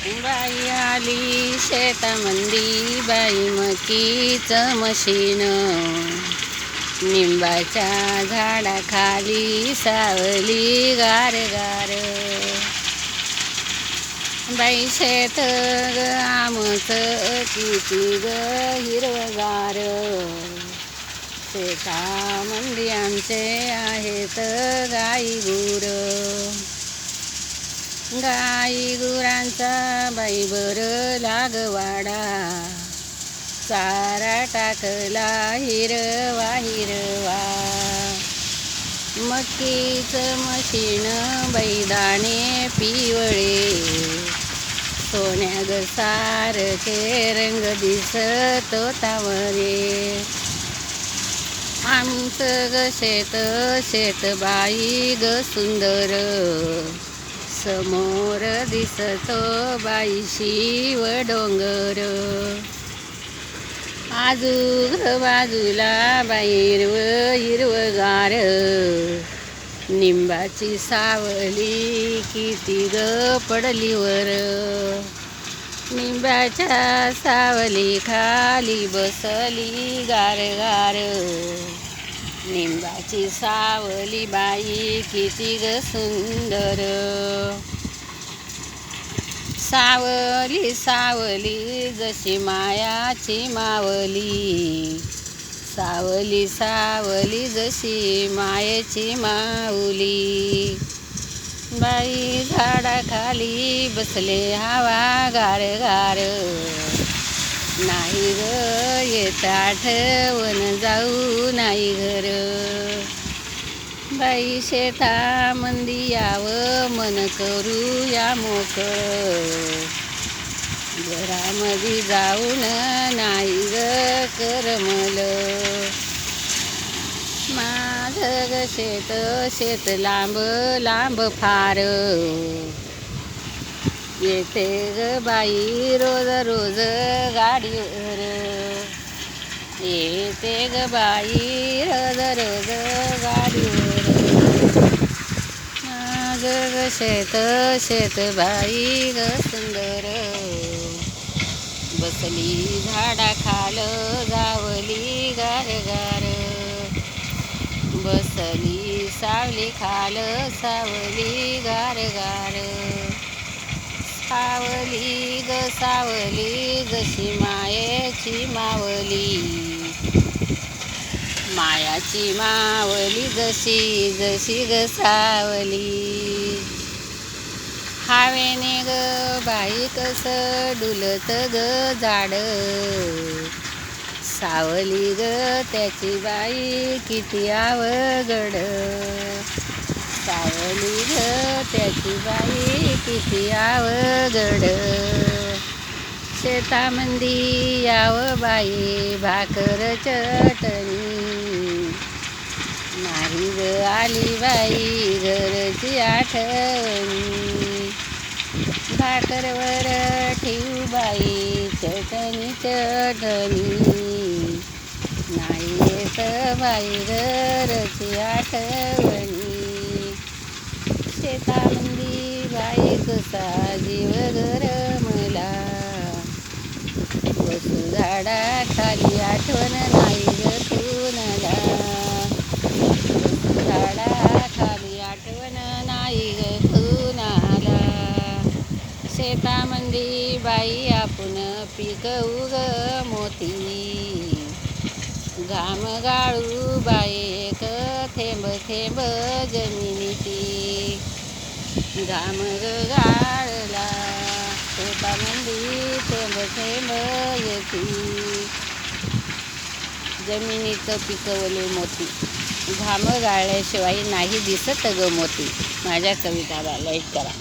बाई आली शेतामंदी, बाई मकीचं मशीन. निंबाच्या झाडाखाली सावली गार गार. बाई शेत ग आमचं किती ग हिरवगार. शेतामंदी आमचे आहेत गाई गुर. गाई गुरांचा बाई बरं लागवाडा. चारा टाकला हिरवा हिरवा. मकीचं मशीन बाई दाणे पिवळे. सोन्या ग सारखे रंग दिसतो तावरे. आमचं ग शेत शेत बाई ग सुंदर. समोर दिसतो बाई शिव डोंगर. बाजूला बाई हिरवगार. निंबाची सावली किती ग पडली वर. निंबाच्या सावली खाली बसली गार गार. निंबाची सावली बाई किती ग सुंदर. सावली सावली जशी मायाची मावली. सावली सावली जशी मायेची माऊली. बाई झाडाखाली बसले हवा गार गार. नाही ग येत आठवण जाऊ नाही घर. बाई शेतामंदी यावं मन करूया मोकळं. घरामध्ये जाऊन नाही ग करमलं. माझं ग शेत शेत लांब लांब फार. येते ग बाई रोज रोज गाडीवर. येते ग बाई रोज रोज गाडीवर. माझं ग शेत शेत बाई ग सुंदर. बसली झाडाखाल जावली गार गार. बसली सावली खाल सावली गार गार. सावली ग सावली जशी मायेची मावली. मायाची मावली जशी जशी ग सावली. हवेने ग बाई कसं डुलत ग झाड. सावली ग त्याची बाई किती अवघड. सावली ग त्याची बाई किती अवघड. शेतामंदी यावं बाई भाकर चटणी. नाही ग आली बाई घरची आठवणी. भाकरवर ठेवू बाई चटणी चटणी. नाही येत बाई घरची आठवणी. शेतामंदी बाई कसा जीव गरमला. बसू झाडाखाली आठवण नाही ग कुणाला. बसू झाडाखाली आठवण नाही ग कुणाला. शेतामंदी बाई आपण पिकवू ग मोती. घाम गाळू बाई एक थेंब थेंब जमिनीती. घाम गाळला शेतामंदी थेंब थेंब येती. जमिनीचं पिकवले मोती. घाम गाळल्याशिवाय नाही दिसत ग मोती. माझ्या कविताला लाईक करा.